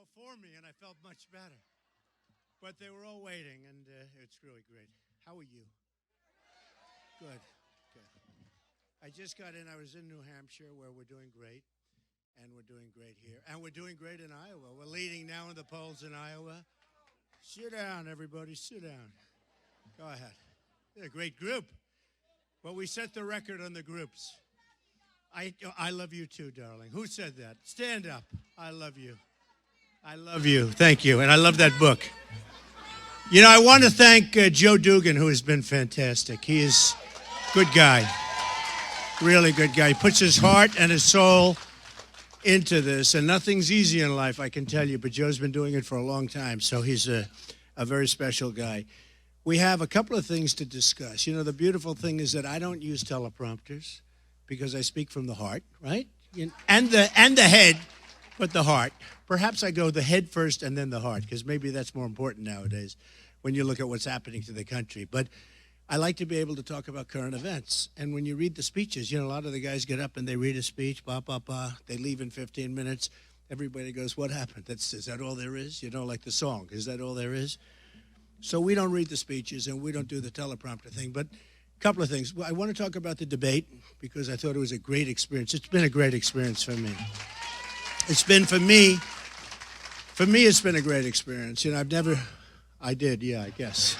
all for me, and I felt much better. But they were all waiting, and it's really great. How are you? Good. Good. I just got in. I was in New Hampshire, where we're doing great, and we're doing great here. And we're doing great in Iowa. We're leading now in the polls in Iowa. Sit down, everybody. Sit down. Go ahead. They're a great group. Well, we set the record on the groups. I love you too, darling. Who said that? Stand up. I love you. I love you. Thank you. And I love that book. You know, I want to thank Joe Dugan, who has been fantastic. He is a good guy. Really good guy. He puts his heart and his soul into this. And nothing's easy in life, I can tell you. But Joe's been doing it for a long time. So he's a very special guy. We have a couple of things to discuss. You know, the beautiful thing is that I don't use teleprompters because I speak from the heart, right? And the head, but the heart. Perhaps I go the head first and then the heart, because maybe that's more important nowadays when you look at what's happening to the country. But I like to be able to talk about current events. And when you read the speeches, you know, a lot of the guys get up and they read a speech, they leave in 15 minutes. Everybody goes, what happened? Is that all there is? You know, like the song, is that all there is? So we don't read the speeches and we don't do the teleprompter thing. But a couple of things. I want to talk about the debate because I thought it was a great experience. It's been a great experience for me. It's been for me, it's been a great experience. You know, I did, yeah, I guess.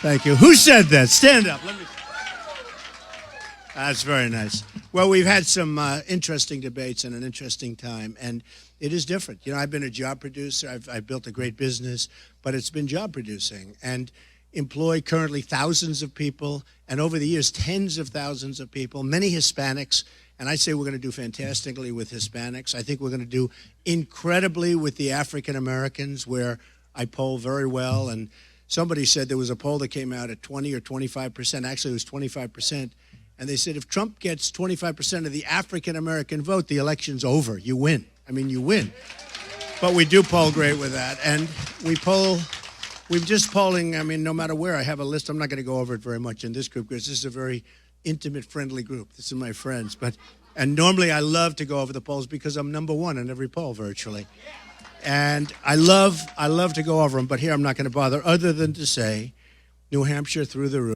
Thank you. Who said that? Stand up. Let me. That's very nice. Well, we've had some interesting debates and an interesting time, and it is different. You know, I've been a job producer. I've built a great business, but it's been job producing and employ currently thousands of people, and over the years, tens of thousands of people, many Hispanics. And I say we're going to do fantastically with Hispanics. I think we're going to do incredibly with the African Americans, where I poll very well. And somebody said there was a poll that came out at 20 or 25%. Actually, it was 25%. And they said if Trump gets 25% of the African American vote, the election's over. You win. I mean, you win. But we do poll great with that. And we've just polling, I mean, no matter where. I have a list. I'm not going to go over it very much in this group because this is a very intimate, friendly group. This is my friends. And normally I love to go over the polls because I'm number one in every poll virtually. And I love to go over them, but here I'm not going to bother other than to say New Hampshire through the roof.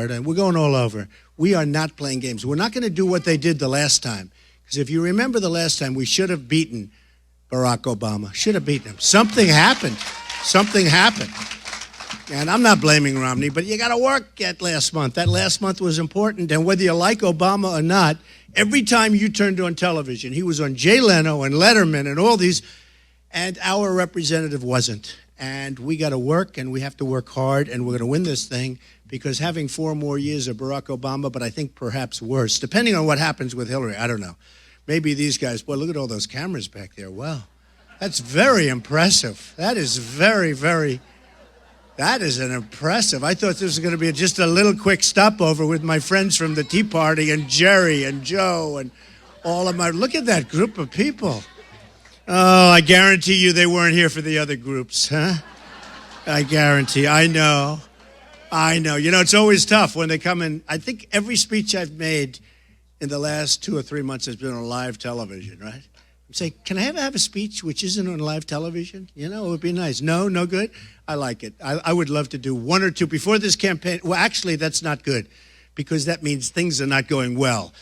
And we're going all over. We are not playing games. We're not going to do what they did the last time. Because if you remember the last time, we should have beaten Barack Obama. Should have beaten him. Something happened. Something happened. And I'm not blaming Romney, but you got to work at last month. That last month was important. And whether you like Obama or not, every time you turned on television, he was on Jay Leno and Letterman and all these, and our representative wasn't. And we got to work, and we have to work hard, and we're going to win this thing, because having 4 more years of Barack Obama, but I think perhaps worse, depending on what happens with Hillary, I don't know. Maybe these guys, boy, look at all those cameras back there. Wow. That's very impressive. That is that is an impressive. I thought this was going to be just a little quick stopover with my friends from the Tea Party and Jerry and Joe and all of my, look at that group of people. Oh, I guarantee you they weren't here for the other groups, huh? I guarantee. I know. You know, it's always tough when they come in. I think every speech I've made in the last 2 or 3 months has been on live television, right? I'm saying, can I ever have a speech which isn't on live television? You know, it would be nice. No good? I like it. I would love to do 1 or 2 before this campaign. Well, actually, that's not good because that means things are not going well.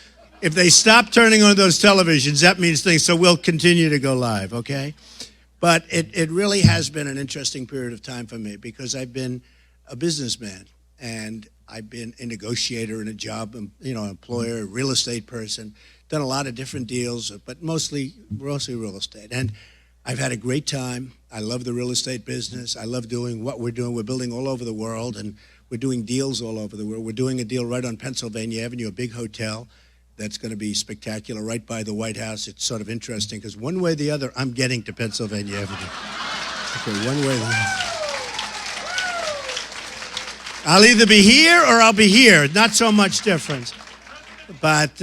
If they stop turning on those televisions, that means things. So we'll continue to go live, okay? But it really has been an interesting period of time for me because I've been a businessman and I've been a negotiator in a job, you know, employer, real estate person, done a lot of different deals, but mostly real estate. And I've had a great time. I love the real estate business. I love doing what we're doing. We're building all over the world, and we're doing deals all over the world. We're doing a deal right on Pennsylvania Avenue, a big hotel. that's going to be spectacular right by the White House. It's sort of interesting because one way or the other, I'm getting to Pennsylvania every day. Okay, one way or the other. I'll either be here or I'll be here. Not so much difference. But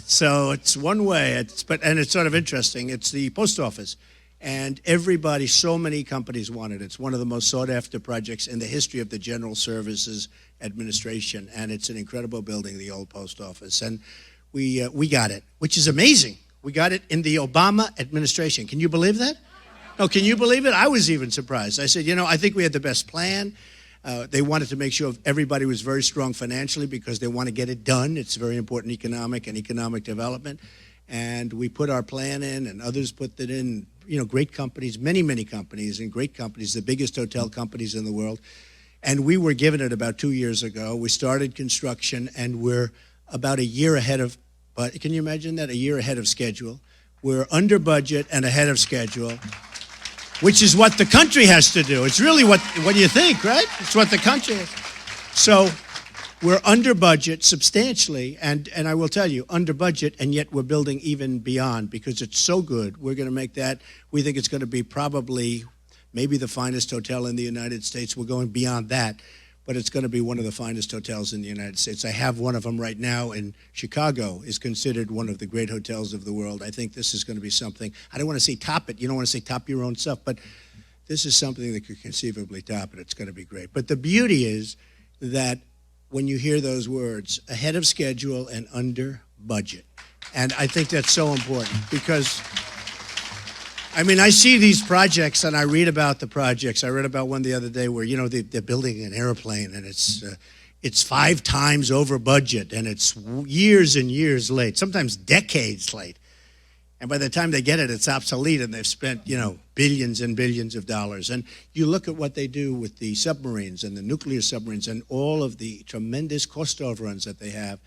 so it's one way. And it's sort of interesting. It's the post office. And everybody, so many companies want it. It's one of the most sought-after projects in the history of the General Services Administration. And it's an incredible building, the old post office. And we got it, which is amazing. We got it in the Obama administration. Can you believe that? No, can you believe it? I was even surprised. I said, I think we had the best plan. They wanted to make sure everybody was very strong financially because they want to get it done. It's very important economic development. And we put our plan in, and others put it in. Great companies, many companies, and great companies, the biggest hotel companies in the world. And we were given it about 2 years ago. We started construction, and we're about a year ahead of, but can you imagine that? A year ahead of schedule. We're under budget and ahead of schedule, which is what the country has to do. It's really what you think, right? It's what the country has. So we're under budget substantially, and I will tell you, under budget, and yet we're building even beyond because it's so good. We're going to make that. We think it's going to be probably maybe the finest hotel in the United States. We're going beyond that, but it's going to be one of the finest hotels in the United States. I have one of them right now in Chicago, is considered one of the great hotels of the world. I think this is going to be something. I don't want to say top it. You don't want to say top your own stuff, but this is something that could conceivably top it. It's going to be great. But the beauty is that when you hear those words, ahead of schedule and under budget, and I think that's so important because I see these projects and I read about the projects. I read about one the other day where, they're building an airplane and it's 5 times over budget and it's years and years late, sometimes decades late. And by the time they get it, it's obsolete and they've spent, billions and billions of dollars. And you look at what they do with the submarines and the nuclear submarines and all of the tremendous cost overruns that they have.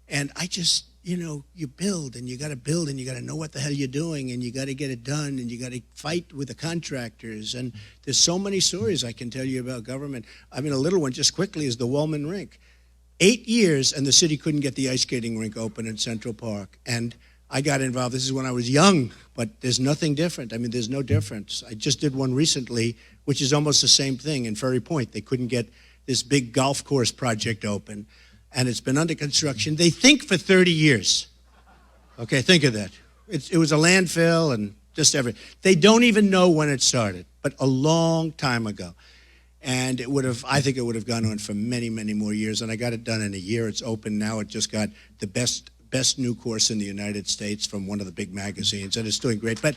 And I just, you build and you got to build and you got to know what the hell you're doing and you got to get it done and you got to fight with the contractors. And there's so many stories I can tell you about government. A little one just quickly is the Wollman Rink. 8 years and the city couldn't get the ice skating rink open in Central Park. And I got involved. This is when I was young, but there's nothing different. There's no difference. I just did one recently, which is almost the same thing in Ferry Point. They couldn't get this big golf course project open. And it's been under construction, they think, for 30 years. Okay, think of that. It was a landfill and just everything. They don't even know when it started, but a long time ago. And I think it would have gone on for many, many more years. And I got it done in a year. It's open now. It just got the best new course in the United States from one of the big magazines, and it's doing great. And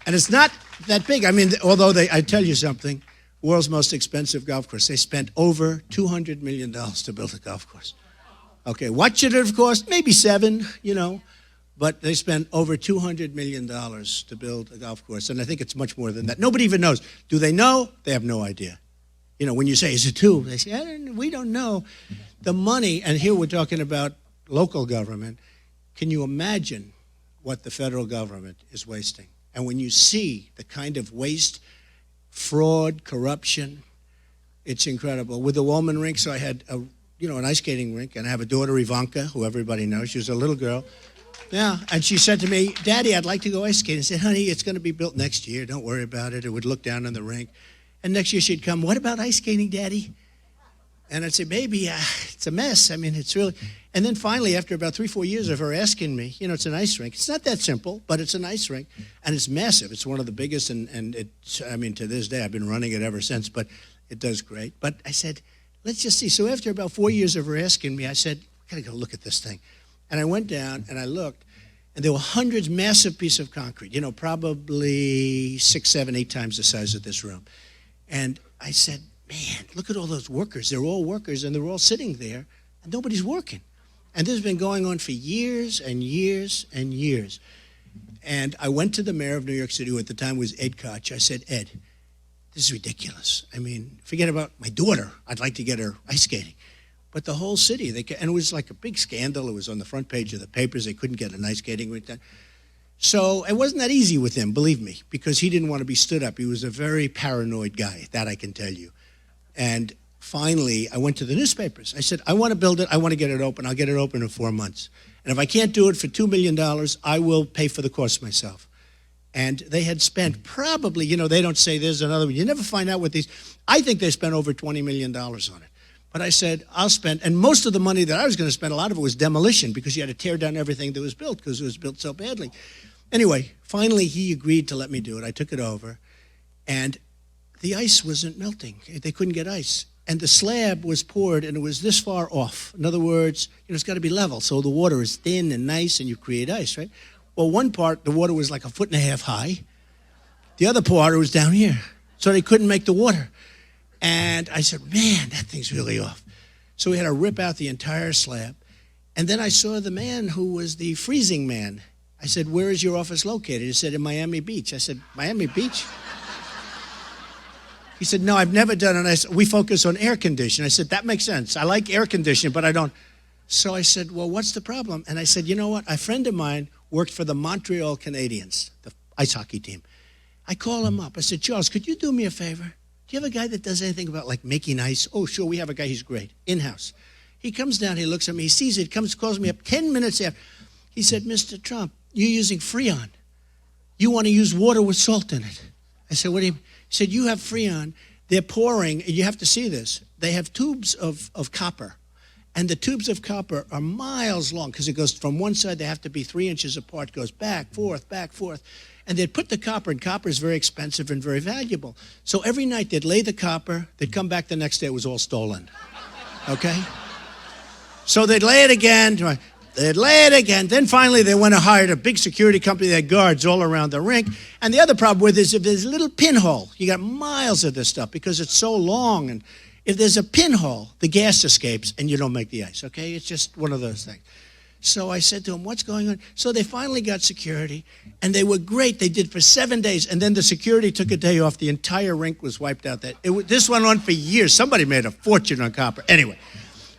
it's not that big. Although I tell you something, world's most expensive golf course. They spent over $200 million to build a golf course. Okay, what should it have cost? Maybe 7, but they spent over $200 million to build a golf course, and I think it's much more than that. Nobody even knows. Do they know? They have no idea. When you say, is it 2? They say, we don't know. The money, and here we're talking about local government. Can you imagine what the federal government is wasting? And when you see the kind of waste, fraud, corruption, it's incredible. With the Wollman Rink, so I had an ice skating rink, and I have a daughter, Ivanka, who everybody knows. She was a little girl. Yeah, and she said to me, Daddy, I'd like to go ice skating. I said, honey, it's going to be built next year. Don't worry about it. It would look down on the rink. And next year she'd come, what about ice skating, Daddy? And I'd say, baby, it's a mess. it's really... And then finally, after about 3-4 years of her asking me, it's an ice rink. It's not that simple, but it's an ice rink, and it's massive. It's one of the biggest, and it's, to this day, I've been running it ever since, but it does great. But I said, let's just see. So after about 4 years of her asking me, I said, I got to go look at this thing. And I went down, and I looked, and there were hundreds, massive pieces of concrete, probably 6, 7, 8 times the size of this room. And I said, man, look at all those workers. They're all workers, and they're all sitting there, and nobody's working. And this has been going on for years and years and years. And I went to the mayor of New York City, who at the time was Ed Koch. I said, Ed, this is ridiculous. Forget about my daughter. I'd like to get her ice skating. But the whole city, and it was like a big scandal. It was on the front page of the papers. They couldn't get an ice skating rink done. So it wasn't that easy with him, believe me, because he didn't want to be stood up. He was a very paranoid guy, that I can tell you. And finally, I went to the newspapers. I said, I want to build it. I want to get it open. I'll get it open in 4 months. And if I can't do it for $2 million, I will pay for the cost myself. And they had spent probably, they don't say there's another one. You never find out what these, I think they spent over $20 million on it. But I said, I'll spend, and most of the money that I was going to spend, a lot of it was demolition because you had to tear down everything that was built because it was built so badly. Anyway, finally he agreed to let me do it. I took it over, and the ice wasn't melting. They couldn't get ice. And the slab was poured, and it was this far off. In other words, it's got to be level, so the water is thin and nice, and you create ice, right? Well, one part, the water was like 1.5 feet high. The other part, it was down here. So they couldn't make the water. And I said, man, that thing's really off. So we had to rip out the entire slab. And then I saw the man who was the freezing man. I said, where is your office located? He said, in Miami Beach. I said, Miami Beach? He said, no, I've never done it. I said, we focus on air conditioning. I said, that makes sense. I like air conditioning, but I don't. So I said, well, what's the problem? And I said, you know what? A friend of mine worked for the Montreal Canadiens, the ice hockey team. I called him up. I said, Charles, could you do me a favor? Do you have a guy that does anything about, like, making ice? Oh, sure, we have a guy. He's great, in-house. He comes down, he looks at me, he sees it, calls me up 10 minutes after. He said, Mr. Trump, you're using Freon. You want to use water with salt in it. I said, what do you mean? He said, you have Freon. They're pouring, and you have to see this. They have tubes of copper, and the tubes of copper are miles long because it goes from one side, they have to be 3 inches apart, goes back, forth, and they'd put the copper, and copper is very expensive and very valuable. So every night they'd lay the copper, they'd come back the next day, it was all stolen, okay? So they'd lay it again, then finally they went and hired a big security company that had guards all around the rink. And the other problem with it is if there's a little pinhole, you got miles of this stuff because it's so long, and if there's a pinhole, the gas escapes and you don't make the ice, okay? It's just one of those things. So I said to him, what's going on? So they finally got security, and they were great. They did for 7 days, and then the security took a day off. The entire rink was wiped out. This went on for years. Somebody made a fortune on copper. Anyway,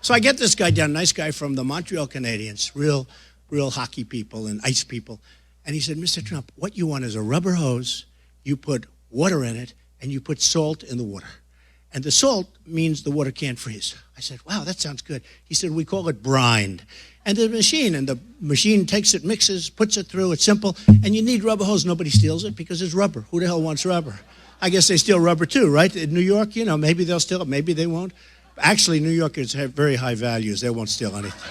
so I get this guy down, nice guy from the Montreal Canadiens, real hockey people and ice people. And he said, Mr. Trump, what you want is a rubber hose, you put water in it, and you put salt in the water. And the salt means the water can't freeze. I said, wow, that sounds good. He said, we call it brine. And the machine takes it, mixes, puts it through. It's simple. And you need rubber hose. Nobody steals it because it's rubber. Who the hell wants rubber? I guess they steal rubber too, right? In New York, maybe they'll steal it, maybe they won't. Actually, New Yorkers have very high values. They won't steal anything.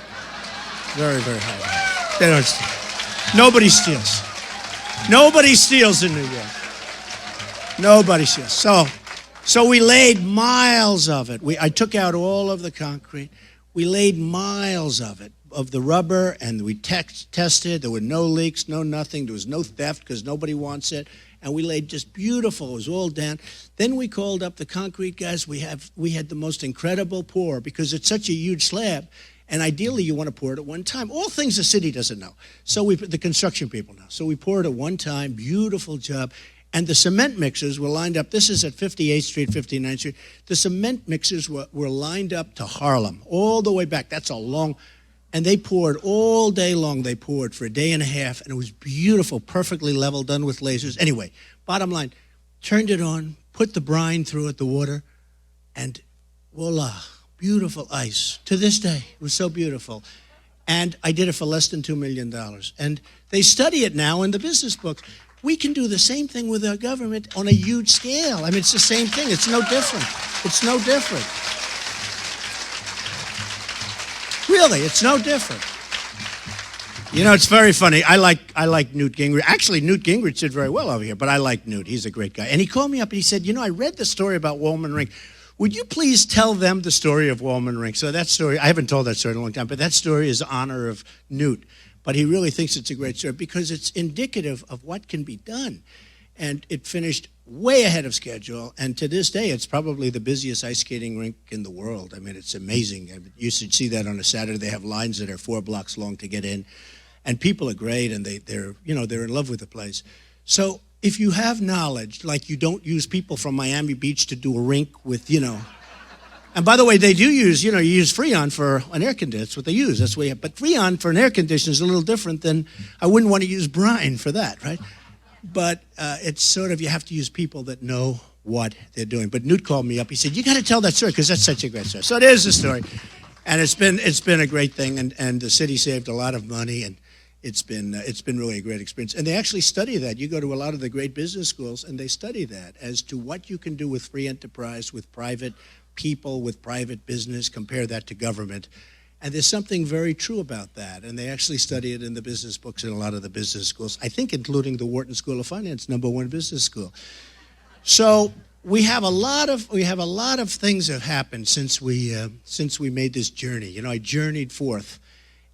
Very, very high values. They don't steal. Nobody steals. Nobody steals in New York. Nobody steals. So we laid miles of it. I took out all of the concrete. We laid miles of it, of the rubber, and we tested. There were no leaks, no nothing. There was no theft because nobody wants it. And we laid just beautiful. It was all down. Then we called up the concrete guys. We had the most incredible pour because it's such a huge slab. And ideally, you want to pour it at one time. All things the city doesn't know. So the construction people know. So we poured it at one time. Beautiful job. And the cement mixers were lined up. This is at 58th Street, 59th Street. The cement mixers were lined up to Harlem, all the way back. That's a long, and they poured all day long. They poured for a day and a half, and it was beautiful, perfectly level, done with lasers. Anyway, bottom line, turned it on, put the brine through it, the water, and voila, beautiful ice. To this day, it was so beautiful. And I did it for less than $2 million. And they study it now in the business books. We can do the same thing with our government on a huge scale. I mean, it's the same thing. It's no different. It's no different. Really, it's no different. It's very funny. I like Newt Gingrich. Actually, Newt Gingrich did very well over here, but I like Newt. He's a great guy. And he called me up and he said, I read the story about Woolman Rink. Would you please tell them the story of Woolman Rink? So that story, I haven't told that story in a long time, but that story is in honor of Newt. But he really thinks it's a great story because it's indicative of what can be done. And it finished way ahead of schedule. And to this day, it's probably the busiest ice skating rink in the world. I mean, it's amazing. You should see that on a Saturday. They have lines that are 4 blocks long to get in. And people are great, and they're in love with the place. So if you have knowledge, like you don't use people from Miami Beach to do a rink with, And by the way, they do use, you use Freon for an air conditioner. That's what they use. That's what you have. But Freon for an air conditioner is a little different than, I wouldn't want to use brine for that, right? But it's sort of, you have to use people that know what they're doing. But Newt called me up. He said, "You got to tell that story because that's such a great story." So there's the story, and it's been a great thing, and the city saved a lot of money, and it's been really a great experience. And they actually study that. You go to a lot of the great business schools, and they study that as to what you can do with free enterprise, with private people, with private business. Compare that to government. And there's something very true about that. And they actually study it in the business books in a lot of the business schools, I think including the Wharton School of Finance, #1 business school. So we have a lot of things that have happened since we made this journey. You know, I journeyed forth,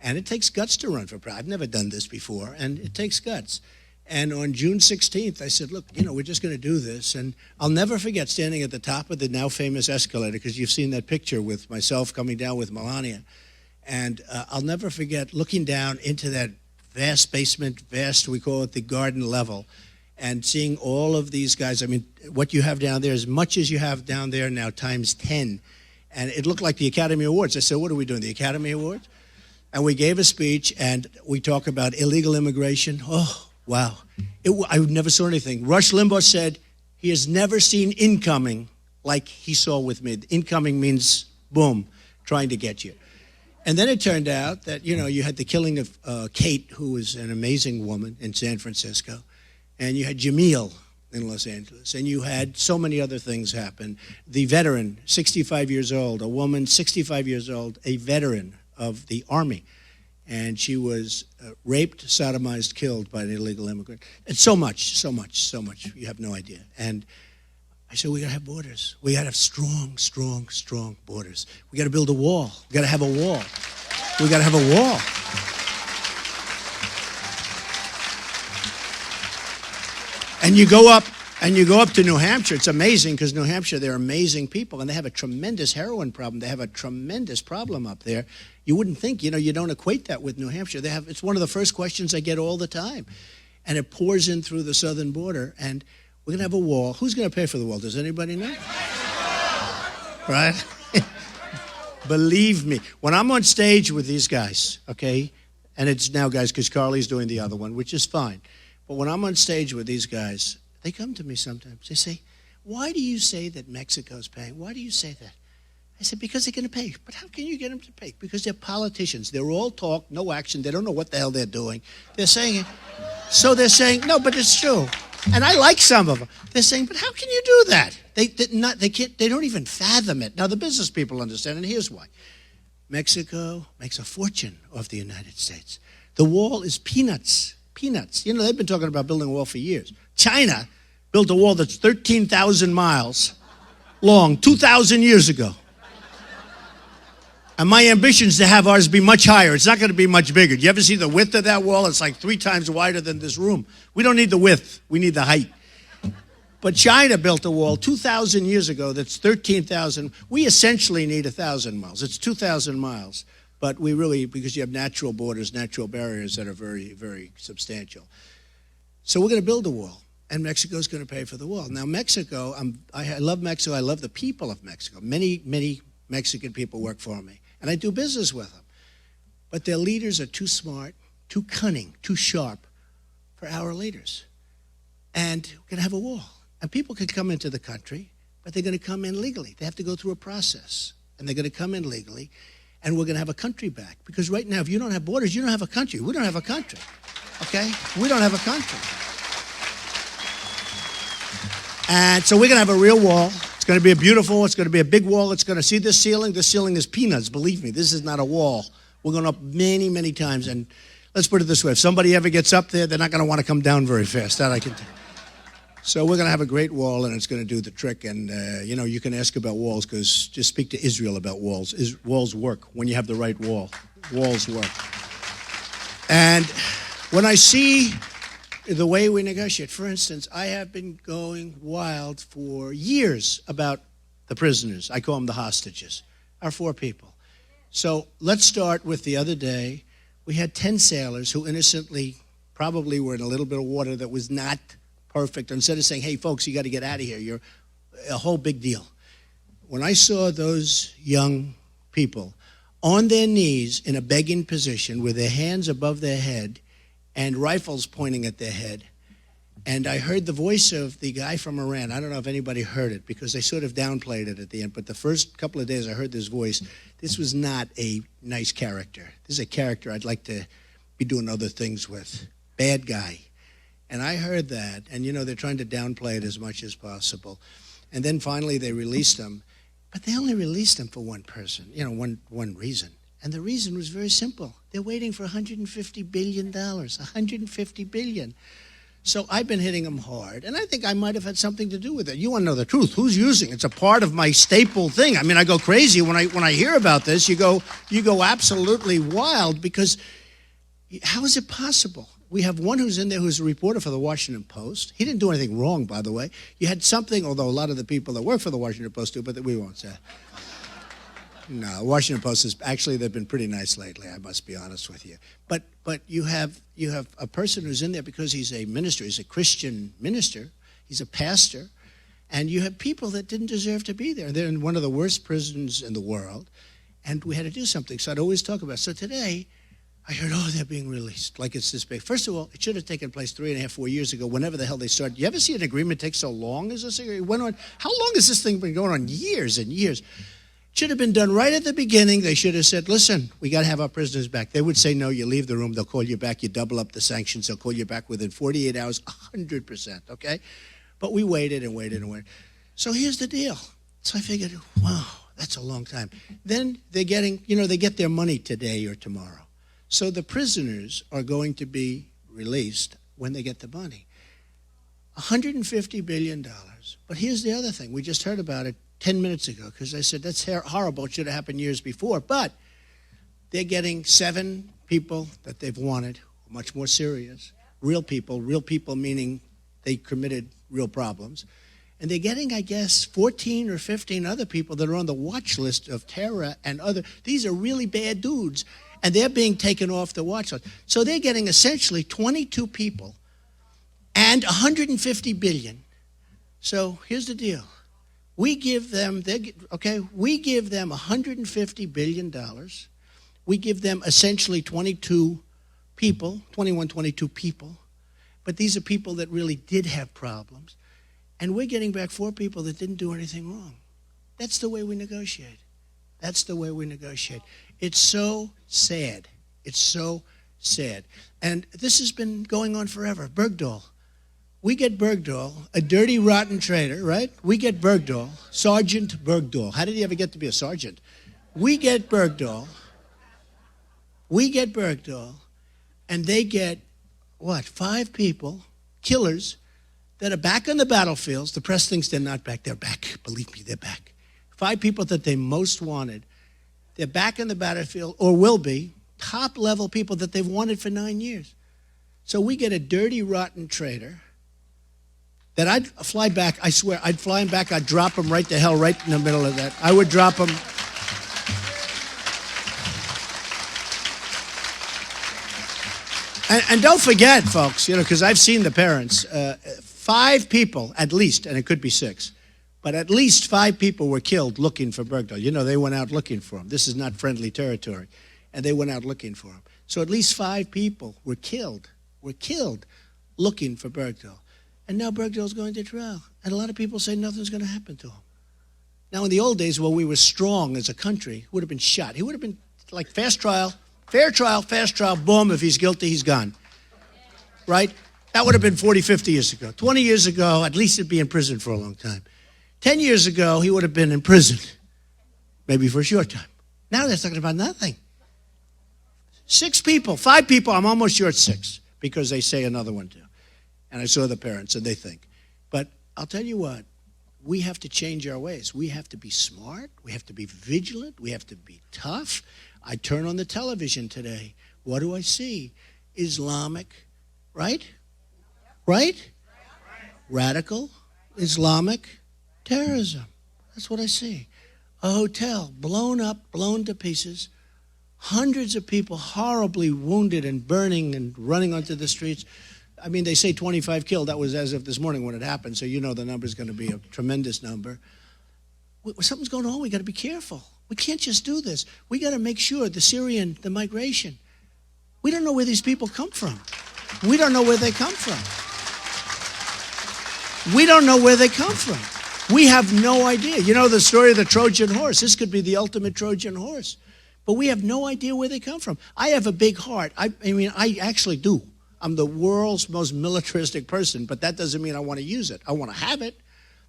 and it takes guts to run for president. I've never done this before, and it takes guts. And on June 16th, I said, "Look, you know, we're just going to do this." And I'll never forget standing at the top of the now famous escalator, because you've seen that picture with myself coming down with Melania. And I'll never forget looking down into that vast basement, we call it the garden level, and seeing all of these guys. I mean, what you have down there, as much as you have down there now, times 10. And it looked like the Academy Awards. I said, "What are we doing, the Academy Awards?" And we gave a speech, and we talk about illegal immigration. Oh, wow. I never saw anything. Rush Limbaugh said he has never seen incoming like he saw with me. Incoming means, boom, trying to get you. And then it turned out that, you know, you had the killing of Kate, who was an amazing woman in San Francisco, and you had Jamil in Los Angeles, and you had so many other things happen. The veteran, 65 years old, a woman, 65 years old, a veteran of the Army, and she was raped, sodomized, killed by an illegal immigrant. And so much, you have no idea. And I said, we got to have borders. We got to have strong, strong, strong borders. We got to build a wall. We got to have a wall. We got to have a wall. And you go up to New Hampshire. It's amazing because New Hampshire, they're amazing people, and they have a tremendous heroin problem. They have a tremendous problem up there. You wouldn't think, you know, you don't equate that with New Hampshire. It's one of the first questions I get all the time. And it pours in through the southern border, and we're going to have a wall. Who's going to pay for the wall? Does anybody know? Right? Believe me. When I'm on stage with these guys, okay, and it's now guys because Carly's doing the other one, which is fine. But when I'm on stage with these guys, they come to me sometimes. They say, "Why do you say that Mexico's paying? Why do you say that?" I said, "Because they're going to pay." "But how can you get them to pay?" "Because they're politicians. They're all talk, no action. They don't know what the hell they're doing. They're saying it. So they're saying, no, but it's true. And I like some of them. They're saying, but how can you do that? They don't even fathom it. Now, the business people understand, and here's why. Mexico makes a fortune off the United States. The wall is peanuts. Peanuts. You know, they've been talking about building a wall for years. China built a wall that's 13,000 miles long 2,000 years ago. And my ambition is to have ours be much higher. It's not going to be much bigger. Do you ever see the width of that wall? It's like 3 times wider than this room. We don't need the width. We need the height. But China built a wall 2,000 years ago that's 13,000. We essentially need 1,000 miles. It's 2,000 miles. But we really, because you have natural borders, natural barriers that are very, very substantial. So we're going to build a wall. And Mexico's going to pay for the wall. Now, Mexico, I love Mexico. I love the people of Mexico. Many, many Mexican people work for me. And I do business with them. But their leaders are too smart, too cunning, too sharp for our leaders. And we're going to have a wall. And people can come into the country, but they're going to come in legally. They have to go through a process. And they're going to come in legally. And we're going to have a country back. Because right now, if you don't have borders, you don't have a country. We don't have a country. Okay? We don't have a country. And so we're going to have a real wall. It's going to be a beautiful wall. It's going to be a big wall. It's going to see this ceiling. This ceiling is peanuts. Believe me, this is not a wall. We're going up many, many times. And let's put it this way. If somebody ever gets up there, they're not going to want to come down very fast. That I can tell. So we're going to have a great wall, and it's going to do the trick. And, you know, you can ask about walls because just speak to Israel about walls. Walls work when you have the right wall. Walls work. And when I see the way we negotiate, for instance, I have been going wild for years about the prisoners. I call them the hostages, our 4 people. So let's start with the other day. We had 10 sailors who innocently probably were in a little bit of water that was not perfect. Instead of saying, hey, folks, you got to get out of here, you're a whole big deal. When I saw those young people on their knees in a begging position with their hands above their head and rifles pointing at their head, And I heard the voice of the guy from Iran. I don't know if anybody heard it because they sort of downplayed it at the end. But the first couple of days I heard this voice. This was not a nice character. This is a character I'd like to be doing other things with. Bad guy. And I heard that. And, you know, they're trying to downplay it as much as possible. And then finally they released him. But they only released him for one person, you know, one reason. And the reason was very simple. They're waiting for $150 billion. $150 billion. So I've been hitting them hard, and I think I might have had something to do with it. You want to know the truth? Who's using it? It's a part of my staple thing. I mean, I go crazy when I hear about this. You go absolutely wild because how is it possible? We have one who's in there who's a reporter for the Washington Post. He didn't do anything wrong, by the way. You had something, although a lot of the people that work for the Washington Post do, but that we won't say. No, Washington Post is actually they've been pretty nice lately. I must be honest with you. But you have a person who's in there because he's a minister. He's a Christian minister. He's a pastor, and you have people that didn't deserve to be there. They're in one of the worst prisons in the world, and we had to do something. So I'd always talk about it. So today, I heard, oh, they're being released like it's this big. First of all, it should have taken place 3.5, 4 years ago. Whenever the hell they started. You ever see an agreement take so long as this? It went on. How long has this thing been going on? Years and years. Should have been done right at the beginning. They should have said, listen, we got to have our prisoners back. They would say, no, you leave the room. They'll call you back. You double up the sanctions. They'll call you back within 48 hours, 100%, okay? But we waited and waited and waited. So here's the deal. So I figured, wow, that's a long time. Then they're getting, you know, they get their money today or tomorrow. So the prisoners are going to be released when they get the money. $150 billion. But here's the other thing. We just heard about it 10 minutes ago, because I said, that's horrible. It should have happened years before. But they're getting 7 people that they've wanted, much more serious, real people meaning they committed real problems. And they're getting, I guess, 14 or 15 other people that are on the watch list of terror and other. These are really bad dudes, and they're being taken off the watch list. So they're getting essentially 22 people and $150 billion. So here's the deal. We give them $150 billion. We give them essentially 22 people. But these are people that really did have problems. And we're getting back 4 people that didn't do anything wrong. That's the way we negotiate. That's the way we negotiate. It's so sad. It's so sad. And this has been going on forever. Bergdahl. We get Bergdahl, a dirty, rotten traitor, right? We get Bergdahl, Sergeant Bergdahl. How did he ever get to be a sergeant? We get Bergdahl, and they get, 5 people, killers, that are back on the battlefields. The press thinks they're not back. They're back. Believe me, they're back. 5 people that they most wanted. They're back in the battlefield, or will be, top-level people that they've wanted for 9 years. So we get a dirty, rotten traitor that I'd fly back. I swear, I'd fly him back. I'd drop him right to hell, right in the middle of that. I would drop him. And don't forget, folks, you know, because I've seen the parents, 5 people at least, and it could be 6, but at least 5 people were killed looking for Bergdahl. You know, they went out looking for him. This is not friendly territory. And they went out looking for him. So at least 5 people were killed looking for Bergdahl. And now Bergdahl's going to trial. And a lot of people say nothing's going to happen to him. Now, in the old days, when we were strong as a country, he would have been shot. He would have been like fast trial, fair trial, fast trial, boom, if he's guilty, he's gone. Right? That would have been 40, 50 years ago. 20 years ago, at least he'd be in prison for a long time. 10 years ago, he would have been in prison, maybe for a short time. Now they're talking about nothing. 6 people, 5 people, I'm almost sure it's 6, because they say another one too. And I saw the parents, and they think. But I'll tell you what, we have to change our ways. We have to be smart. We have to be vigilant. We have to be tough. I turn on the television today. What do I see? Islamic, right? Right? Radical Islamic terrorism. That's what I see. A hotel blown up, blown to pieces. Hundreds of people horribly wounded and burning and running onto the streets. I mean, they say 25 killed. That was as of this morning when it happened, so you know the number's going to be a tremendous number. Something's going on. We got to be careful. We can't just do this. We got to make sure the migration. We don't know where these people come from. We don't know where they come from. We don't know where they come from. We have no idea. You know the story of the Trojan horse. This could be the ultimate Trojan horse. But we have no idea where they come from. I have a big heart. I mean, I actually do. I'm the world's most militaristic person, but that doesn't mean I want to use it. I want to have it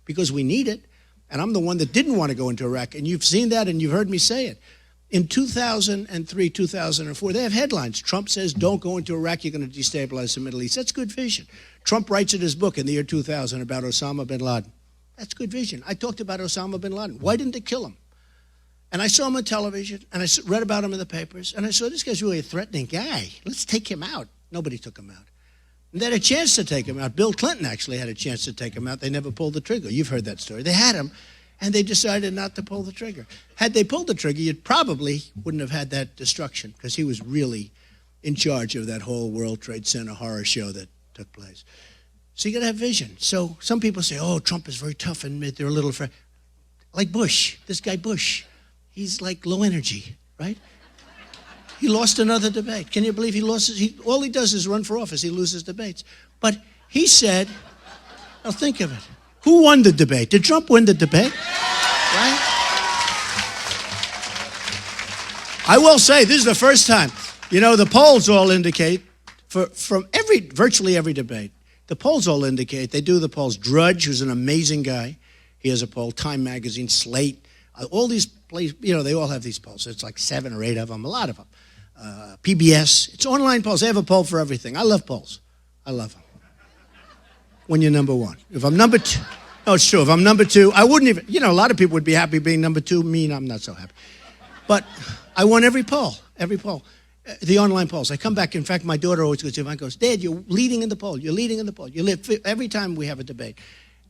because we need it. And I'm the one that didn't want to go into Iraq. And you've seen that and you've heard me say it. In 2003, 2004, they have headlines. Trump says, don't go into Iraq, you're going to destabilize the Middle East. That's good vision. Trump writes in his book in the year 2000 about Osama bin Laden. That's good vision. I talked about Osama bin Laden. Why didn't they kill him? And I saw him on television, and I read about him in the papers, and I saw this guy's really a threatening guy. Let's take him out. Nobody took him out. And they had a chance to take him out. Bill Clinton actually had a chance to take him out. They never pulled the trigger. You've heard that story. They had him, and they decided not to pull the trigger. Had they pulled the trigger, you probably wouldn't have had that destruction because he was really in charge of that whole World Trade Center horror show that took place. So you got to have vision. So some people say, oh, Trump is very tough and they're a little afraid. Like Bush, this guy Bush, he's like low energy, right? He lost another debate. Can you believe he lost? All he does is run for office. He loses debates. But he said, now think of it. Who won the debate? Did Trump win the debate? Right? I will say, this is the first time. You know, the polls all indicate, from virtually every debate, the polls all indicate, they do the polls. Drudge, who's an amazing guy, he has a poll. Time Magazine, Slate, all these places, you know, they all have these polls. It's like 7 or 8 of them, a lot of them. PBS, it's online polls. They have a poll for everything. I love polls. I love them. When you're number one. If I'm number two, no, it's true. If I'm number two, I wouldn't even, you know, a lot of people would be happy being number two. Me, I'm not so happy. But I won every poll, the online polls. I come back, in fact, my daughter always goes, Dad, you're leading in the poll. You're leading in the poll. You live every time we have a debate.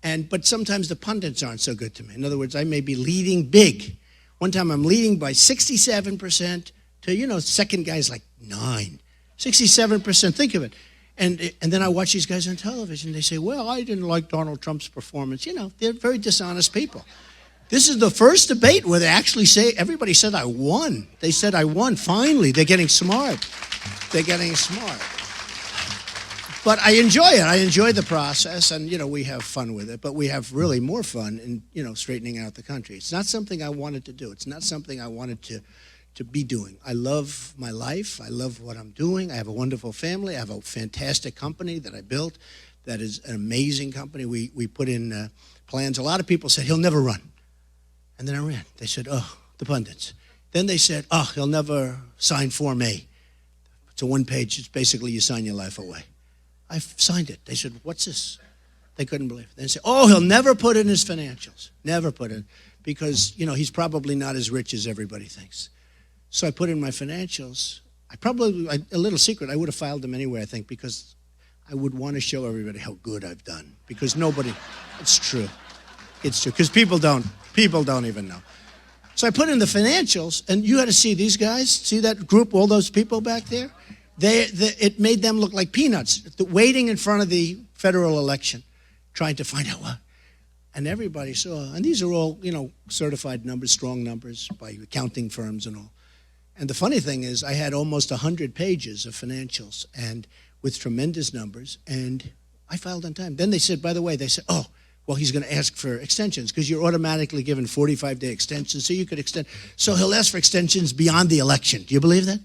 But sometimes the pundits aren't so good to me. In other words, I may be leading big. One time I'm leading by 67% to, you know, second guy's like 9. 67%, think of it. And then I watch these guys on television. They say, well, I didn't like Donald Trump's performance. You know, they're very dishonest people. This is the first debate where they actually say, everybody said I won. They said I won. Finally, they're getting smart. They're getting smart. But I enjoy it. I enjoy the process, and, you know, we have fun with it. But we have really more fun in, you know, straightening out the country. It's not something I wanted to do. It's not something I wanted to be doing. I love my life. I love what I'm doing. I have a wonderful family. I have a fantastic company that I built that is an amazing company. We put in plans. A lot of people said, he'll never run. And then I ran. They said, oh, the pundits. Then they said, oh, he'll never sign Form A. It's a one-page. It's basically you sign your life away. I signed it. They said, what's this? They couldn't believe it. They said, oh, he'll never put in his financials. Never put in. Because, you know, he's probably not as rich as everybody thinks. So I put in my financials. A little secret, I would have filed them anyway, I think, because I would want to show everybody how good I've done. Because nobody, it's true. It's true, because people don't even know. So I put in the financials, and you had to see these guys, see that group, all those people back there? It made them look like peanuts, waiting in front of the federal election, trying to find out what. And everybody saw, and these are all, you know, certified numbers, strong numbers by accounting firms and all. And the funny thing is, I had almost 100 pages of financials and with tremendous numbers, and I filed on time. Then they said, by the way, they said, oh, well, he's going to ask for extensions because you're automatically given 45-day extensions, so you could extend. So he'll ask for extensions beyond the election. Do you believe that?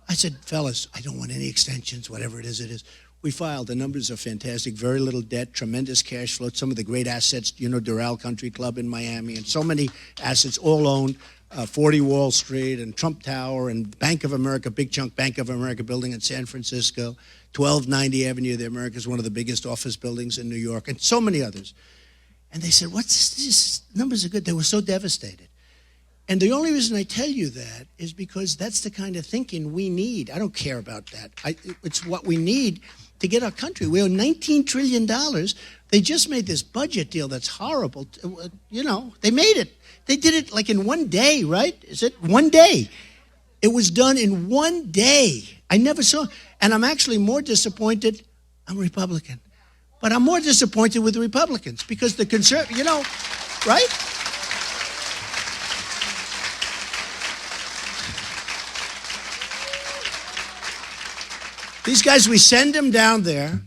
I said, fellas, I don't want any extensions, whatever it is, it is. We filed. The numbers are fantastic. Very little debt, tremendous cash flow, some of the great assets, you know, Doral Country Club in Miami, and so many assets all owned. 40 Wall Street and Trump Tower and Bank of America, big chunk Bank of America building in San Francisco, 1290 Avenue of the Americas, one of the biggest office buildings in New York, and so many others. And they said, what's this? These numbers are good. They were so devastated. And the only reason I tell you that is because that's the kind of thinking we need. I don't care about that. It's what we need to get our country. We owe $19 trillion. They just made this budget deal that's horrible. You know, they made it. They did it like in one day, right? Is it one day? It was done in one day. I never saw. And I'm actually more disappointed. I'm a Republican. But I'm more disappointed with the Republicans because the conservative, you know, right? These guys, we send them down there,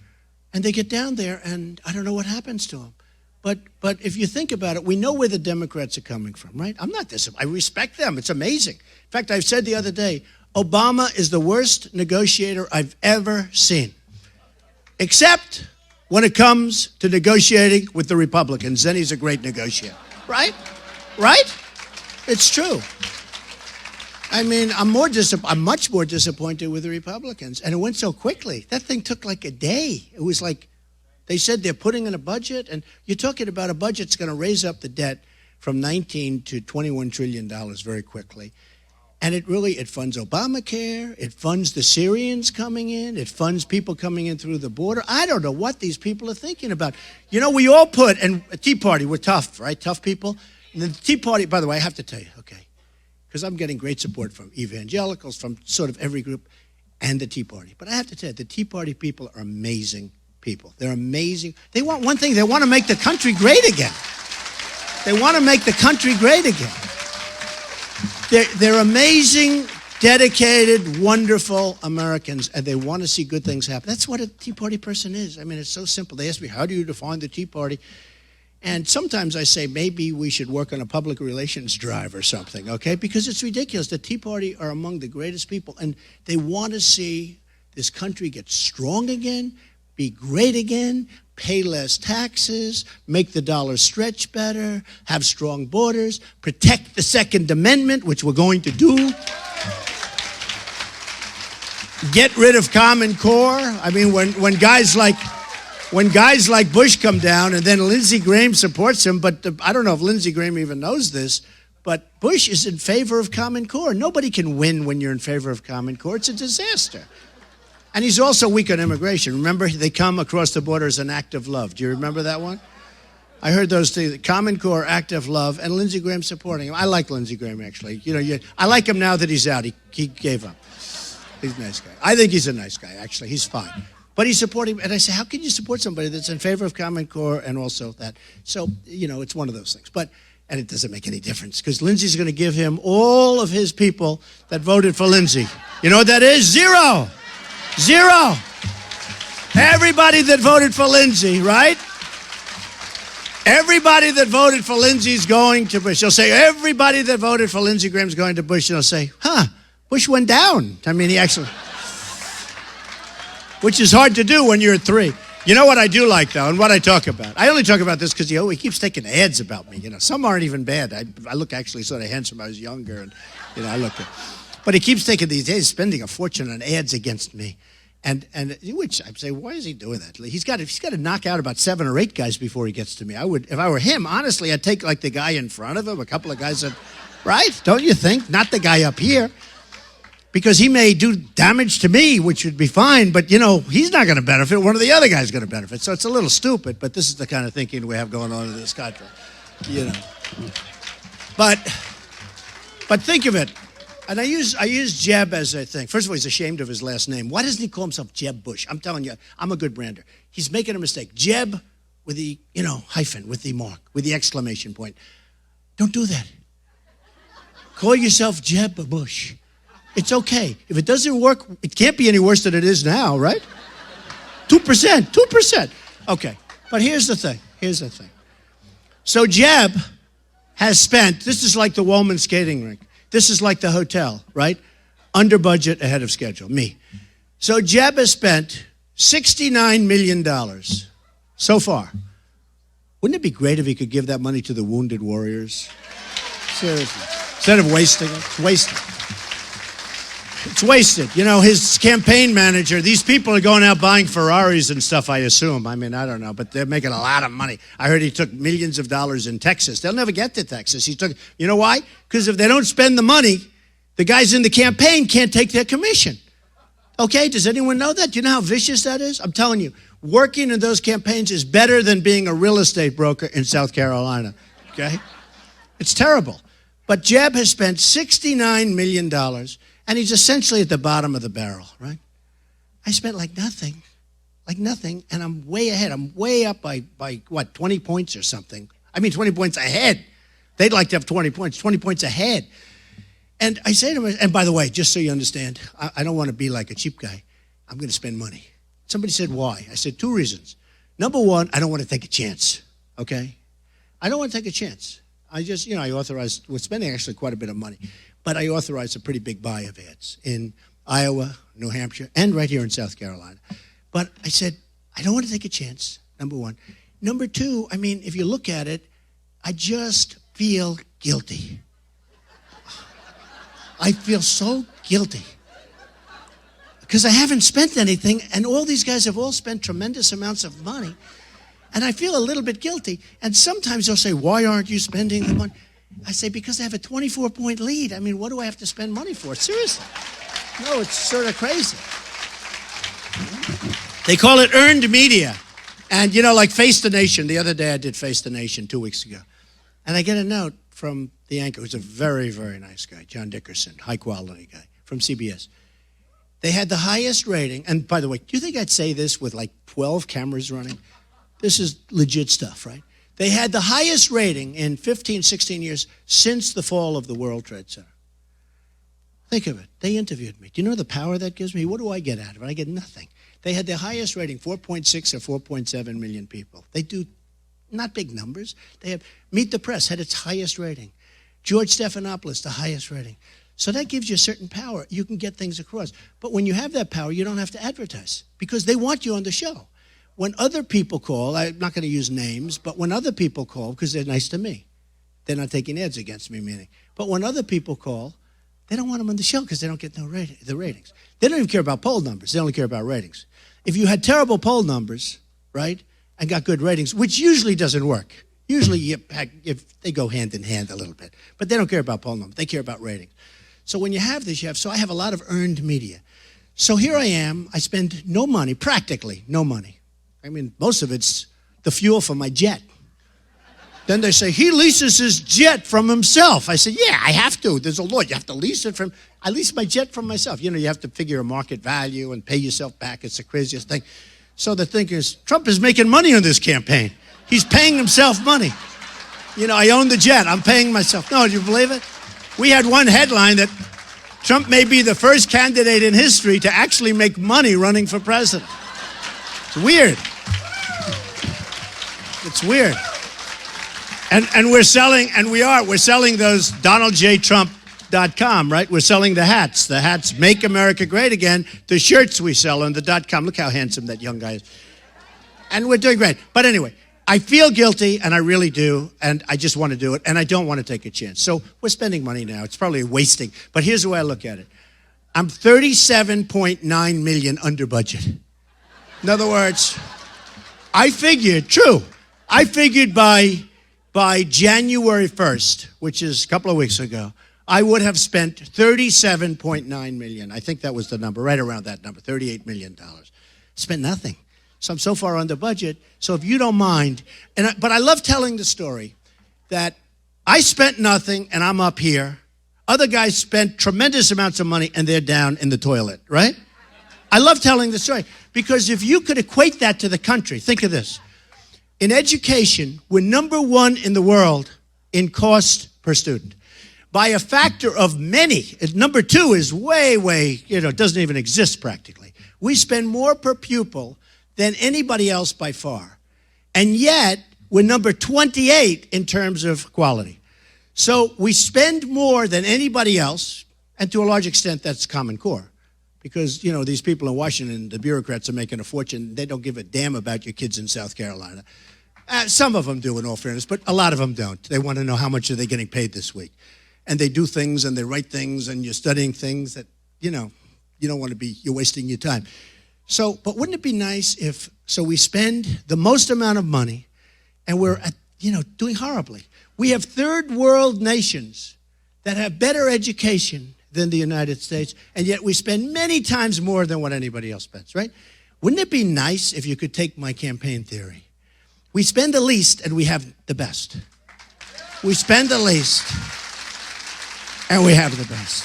And they get down there, and I don't know what happens to them. But if you think about it, we know where the Democrats are coming from, right? I respect them. It's amazing. In fact, I've said the other day, Obama is the worst negotiator I've ever seen. Except when it comes to negotiating with the Republicans. Then he's a great negotiator. Right? Right? It's true. I mean, I'm much more disappointed with the Republicans. And it went so quickly. That thing took like a day. It was like, they said they're putting in a budget, and you're talking about a budget that's going to raise up the debt from $19 to $21 trillion very quickly. And it funds Obamacare, it funds the Syrians coming in, it funds people coming in through the border. I don't know what these people are thinking about. You know, we all and a Tea Party, we're tough, right? Tough people. And the Tea Party, by the way, I have to tell you, okay, because I'm getting great support from evangelicals, from sort of every group, and the Tea Party. But I have to tell you, the Tea Party people are amazing people. They're amazing. They want one thing. They want to make the country great again. They want to make the country great again. They're amazing, dedicated, wonderful Americans, and they want to see good things happen. That's what a Tea Party person is. I mean, it's so simple. They ask me, how do you define the Tea Party? And sometimes I say, maybe we should work on a public relations drive or something, okay? Because it's ridiculous. The Tea Party are among the greatest people, and they want to see this country get strong again, be great again, pay less taxes, make the dollar stretch better, have strong borders, protect the Second Amendment, which we're going to do, get rid of Common Core. I mean, when guys like Bush come down, and then Lindsey Graham supports him, but I don't know if Lindsey Graham even knows this, but Bush is in favor of Common Core. Nobody can win when you're in favor of Common Core. It's a disaster. And he's also weak on immigration. Remember, they come across the border as an act of love. Do you remember that one? I heard those two, Common Core, act of love, and Lindsey Graham supporting him. I like Lindsey Graham, actually. I like him now that he's out. He gave up. He's a nice guy. I think he's a nice guy, actually. He's fine. But he's supporting, and I say, how can you support somebody that's in favor of Common Core and also that? So, it's one of those things. And it doesn't make any difference, because Lindsey's going to give him all of his people that voted for Lindsey. You know what that is? Zero. Everybody that voted for Lindsey, right? Everybody that voted for Lindsey's going to Bush. They'll say, everybody that voted for Lindsey Graham's going to Bush. And they'll say, Bush went down. I mean, he actually, which is hard to do when you're at 3. You know what I do like, though, and what I talk about? I only talk about this because he keeps taking ads about me. Some aren't even bad. I look actually sort of handsome. I was younger, and, I look good. But he keeps taking these days, spending a fortune on ads against me. And which I say, why is he doing that? He's got to knock out about 7 or 8 guys before he gets to me. If I were him, honestly, I'd take like the guy in front of him, a couple of guys that, right? Don't you think? Not the guy up here. Because he may do damage to me, which would be fine, but, he's not going to benefit. One of the other guys is going to benefit. So it's a little stupid, but this is the kind of thinking we have going on in this country, But think of it. And I use Jeb as a thing. First of all, he's ashamed of his last name. Why doesn't he call himself Jeb Bush? I'm telling you, I'm a good brander. He's making a mistake. Jeb with the, hyphen, with the mark, with the exclamation point. Don't do that. Call yourself Jeb Bush. It's okay. If it doesn't work, it can't be any worse than it is now, right? 2%. Okay. But here's the thing. So Jeb has spent, this is like the Woolman skating rink. This is like the hotel, right? Under budget, ahead of schedule, me. So Jeb has spent $69 million so far. Wouldn't it be great if he could give that money to the wounded warriors? Seriously. Instead of wasting it, it's wasted. It's wasted. His campaign manager, these people are going out buying Ferraris and stuff, I assume. I mean, I don't know, but they're making a lot of money. I heard he took millions of dollars in Texas. They'll never get to Texas. You know why? Because if they don't spend the money, the guys in the campaign can't take their commission. Okay, does anyone know that? Do you know how vicious that is? I'm telling you, working in those campaigns is better than being a real estate broker in South Carolina, okay? It's terrible. But Jeb has spent $69 million, and he's essentially at the bottom of the barrel, right? I spent like nothing, and I'm way ahead. I'm way up by 20 points or something. I mean, 20 points ahead. They'd like to have 20 points ahead. And I say to him, and by the way, just so you understand, I don't want to be like a cheap guy. I'm going to spend money. Somebody said, why? I said, 2 reasons. Number one, I don't want to take a chance, okay? I don't want to take a chance. I just, I authorized, we're spending actually quite a bit of money, but I authorized a pretty big buy of ads in Iowa, New Hampshire, and right here in South Carolina. But I said, I don't want to take a chance, number one. Number two, if you look at it, I just feel guilty. I feel so guilty. Because I haven't spent anything, and all these guys have all spent tremendous amounts of money, and I feel a little bit guilty. And sometimes they'll say, why aren't you spending the money? I say, because I have a 24-point lead. What do I have to spend money for? Seriously. No, it's sort of crazy. They call it earned media. And, like Face the Nation. The other day I did Face the Nation 2 weeks ago. And I get a note from the anchor, who's a very, very nice guy, John Dickerson, high-quality guy, from CBS. They had the highest rating. And by the way, do you think I'd say this with like 12 cameras running? This is legit stuff, right? They had the highest rating in 15, 16 years since the fall of the World Trade Center. Think of it. They interviewed me. Do you know the power that gives me? What do I get out of it? I get nothing. They had the highest rating, 4.6 or 4.7 million people. They do not big numbers. They have Meet the Press had its highest rating. George Stephanopoulos, the highest rating. So that gives you a certain power. You can get things across. But when you have that power, you don't have to advertise because they want you on the show. When other people call, I'm not going to use names, but when other people call, because they're nice to me, they're not taking ads against me, meaning. But when other people call, they don't want them on the show because they don't get the ratings. They don't even care about poll numbers. They only care about ratings. If you had terrible poll numbers, right, and got good ratings, which usually doesn't work. Usually if they go hand in hand a little bit. But they don't care about poll numbers. They care about ratings. So when you have this, so I have a lot of earned media. So here I am, I spend no money, practically no money. Most of it's the fuel for my jet. Then they say, he leases his jet from himself. I say, yeah, I have to. There's a law, you have to lease it from, I lease my jet from myself. You have to figure a market value and pay yourself back. It's the craziest thing. So the thing is, Trump is making money on this campaign. He's paying himself money. I own the jet, I'm paying myself. No, do you believe it? We had one headline that Trump may be the first candidate in history to actually make money running for president. It's weird. It's weird. And we're selling, we're selling those DonaldJTrump.com, right? We're selling the hats. The hats Make America Great Again. The shirts we sell on the .com. Look how handsome that young guy is. And we're doing great. But anyway, I feel guilty, and I really do, and I just want to do it, and I don't want to take a chance. So we're spending money now. It's probably wasting. But here's the way I look at it. I'm 37.9 million under budget. In other words, I figured by January 1st, which is a couple of weeks ago, I would have spent 37.9 million. I think that was the number, right around that number, $38 million. Spent nothing. So I'm so far under budget. So if you don't mind, but I love telling the story that I spent nothing and I'm up here. Other guys spent tremendous amounts of money and they're down in the toilet, right? I love telling the story because if you could equate that to the country, think of this. In education, we're number 1 in the world in cost per student. By a factor of many. Number 2 is way, doesn't even exist practically. We spend more per pupil than anybody else by far. And yet, we're number 28 in terms of quality. So we spend more than anybody else, and to a large extent, that's Common Core. Because, these people in Washington, the bureaucrats are making a fortune. They don't give a damn about your kids in South Carolina. Some of them do, in all fairness, but a lot of them don't. They want to know how much are they getting paid this week. And they do things, and they write things, and you're studying things that, you don't want to be, you're wasting your time. So, but wouldn't it be nice if, so we spend the most amount of money, and we're, doing horribly. We have third world nations that have better education than the United States, and yet we spend many times more than what anybody else spends, right? Wouldn't it be nice if you could take my campaign theory? We spend the least, and we have the best. We spend the least, and we have the best.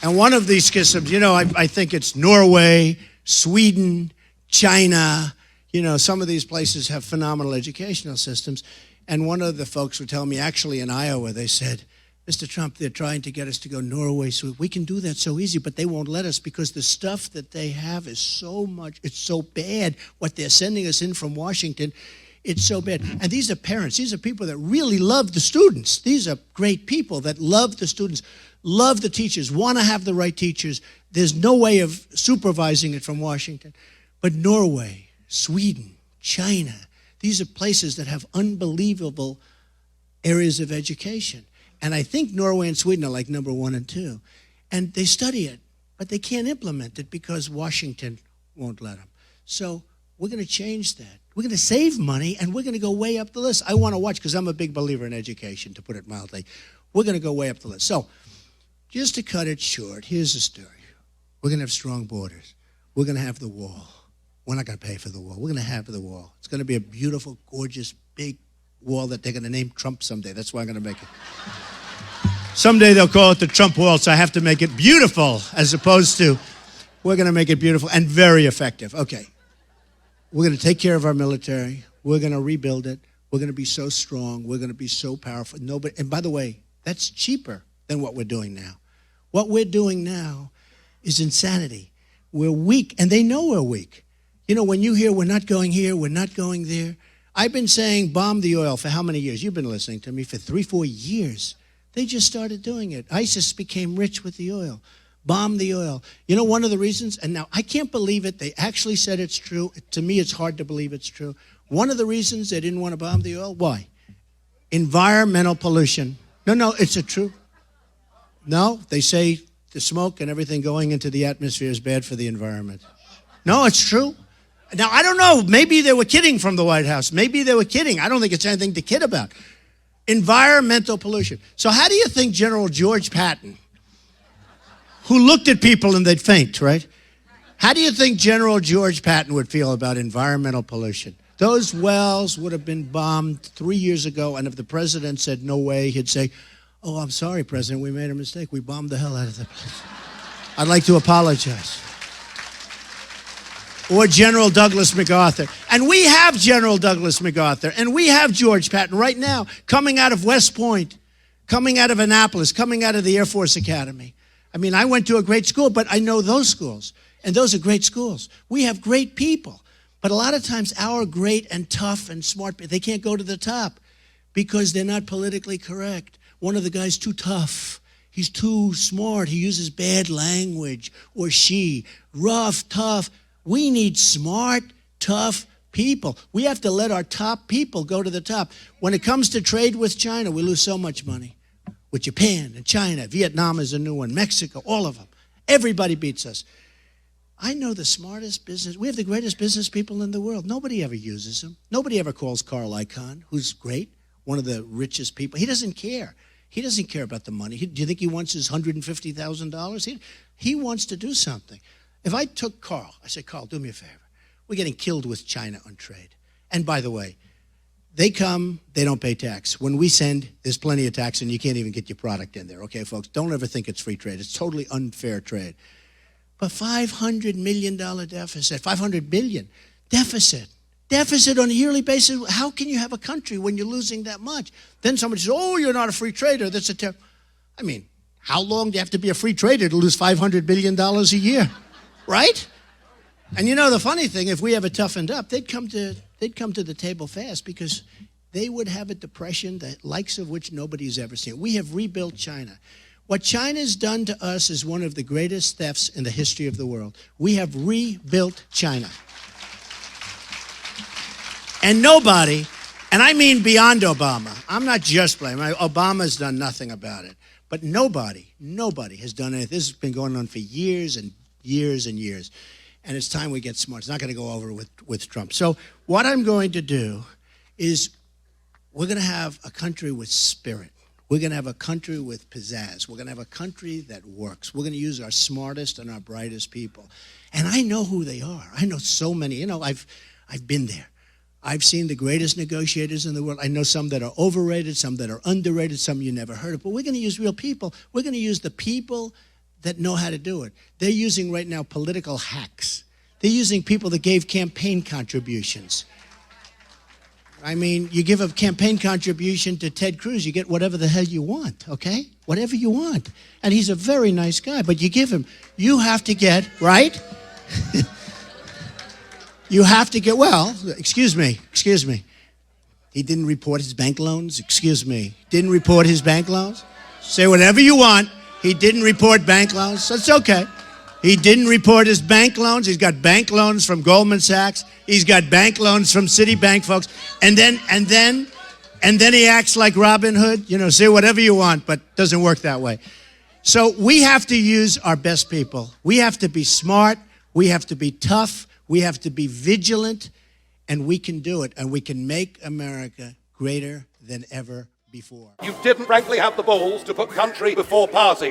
And one of these schisms, I think it's Norway, Sweden, China, some of these places have phenomenal educational systems. And one of the folks were telling me, actually in Iowa, they said, Mr. Trump, they're trying to get us to go Norway, so we can do that so easy, but they won't let us because the stuff that they have is so much, it's so bad. What they're sending us in from Washington, it's so bad. And these are parents. These are people that really love the students. These are great people that love the students, love the teachers, want to have the right teachers. There's no way of supervising it from Washington. But Norway, Sweden, China, these are places that have unbelievable areas of education. And I think Norway and Sweden are like number 1 and 2. And they study it, but they can't implement it because Washington won't let them. So we're going to change that. We're going to save money, and we're going to go way up the list. I want to watch because I'm a big believer in education, to put it mildly. We're going to go way up the list. So just to cut it short, here's the story. We're going to have strong borders. We're going to have the wall. We're not going to pay for the wall. We're going to have the wall. It's going to be a beautiful, gorgeous, big wall that they're going to name Trump someday. That's why I'm going to make it. Someday they'll call it the Trump wall, so I have to make it beautiful as opposed to, we're going to make it beautiful and very effective. Okay. We're going to take care of our military. We're going to rebuild it. We're going to be so strong. We're going to be so powerful. Nobody, and by the way, that's cheaper than what we're doing now. What we're doing now is insanity. We're weak, and they know we're weak. You know, when you hear we're not going here, we're not going there, I've been saying bomb the oil for how many years? You've been listening to me for 3-4 years. They just started doing it. ISIS became rich with the oil. Bomb the oil. You know, one of the reasons, and now I can't believe it, they actually said it's true. To me, it's hard to believe it's true. One of the reasons they didn't want to bomb the oil, why? Environmental pollution. No, it's a true. No, they say the smoke and everything going into the atmosphere is bad for the environment. No, it's true. Now, I don't know. Maybe they were kidding from the White House. Maybe they were kidding. I don't think it's anything to kid about. Environmental pollution. So how do you think General George Patton, who looked at people and they'd faint, right? How do you think General George Patton would feel about environmental pollution? Those wells would have been bombed 3 years ago, and if the president said no way, he'd say, oh, I'm sorry, President, we made a mistake. We bombed the hell out of the place. I'd like to apologize. Or General Douglas MacArthur. And we have General Douglas MacArthur, and we have George Patton right now coming out of West Point, coming out of Annapolis, coming out of the Air Force Academy. I mean, I went to a great school, but I know those schools, and those are great schools. We have great people, but a lot of times our great and tough and smart people, they can't go to the top because they're not politically correct. One of the guys too tough. He's too smart. He uses bad language. Or she, rough, tough. We need smart, tough people. We have to let our top people go to the top. When it comes to trade with China, we lose so much money. With Japan and China, Vietnam is a new one, Mexico, all of them. Everybody beats us. I know the smartest business. We have the greatest business people in the world. Nobody ever uses them. Nobody ever calls Carl Icahn, who's great, one of the richest people. He doesn't care. He doesn't care about the money. Do you think he wants his $150,000? He wants to do something. If I took Carl, I said, Carl, do me a favor. We're getting killed with China on trade. And by the way, they come, they don't pay tax. When we send, there's plenty of tax, and you can't even get your product in there. Okay, folks, don't ever think it's free trade. It's totally unfair trade. But $500 million deficit, $500 billion deficit on a yearly basis. How can you have a country when you're losing that much? Then somebody says, oh, you're not a free trader. That's a I mean, how long do you have to be a free trader to lose $500 billion a year, right? And you know, the funny thing, if we ever toughened up, they'd come to the table fast because they would have a depression, the likes of which nobody's ever seen. We have rebuilt China. What China's done to us is one of the greatest thefts in the history of the world. We have rebuilt China. And nobody, and I mean beyond Obama, I'm not just blaming, Obama's done nothing about it, but nobody has done anything. This has been going on for years and years and years, and it's time we get smart. It's not going to go over with Trump. So what I'm going to do is we're going to have a country with spirit. We're going to have a country with pizzazz. We're going to have a country that works. We're going to use our smartest and our brightest people. And I know who they are. I know so many. You know, I've been there. I've seen the greatest negotiators in the world. I know some that are overrated, some that are underrated, some you never heard of. But we're going to use real people. We're going to use the people that know how to do it. They're using right now political hacks. They're using people that gave campaign contributions. I mean, you give a campaign contribution to Ted Cruz, you get whatever the hell you want, okay? Whatever you want. And he's a very nice guy, but you give him, you have to get, right? You have to get, well, excuse me. He didn't report his bank loans? Excuse me. Didn't report his bank loans? Say whatever you want. He didn't report bank loans. That's okay. He didn't report his bank loans. He's got bank loans from Goldman Sachs. He's got bank loans from Citibank folks. And then he acts like Robin Hood. You know, say whatever you want, but it doesn't work that way. So we have to use our best people. We have to be smart. We have to be tough. We have to be vigilant. And we can do it. And we can make America greater than ever before. You didn't frankly have the balls to put country before party.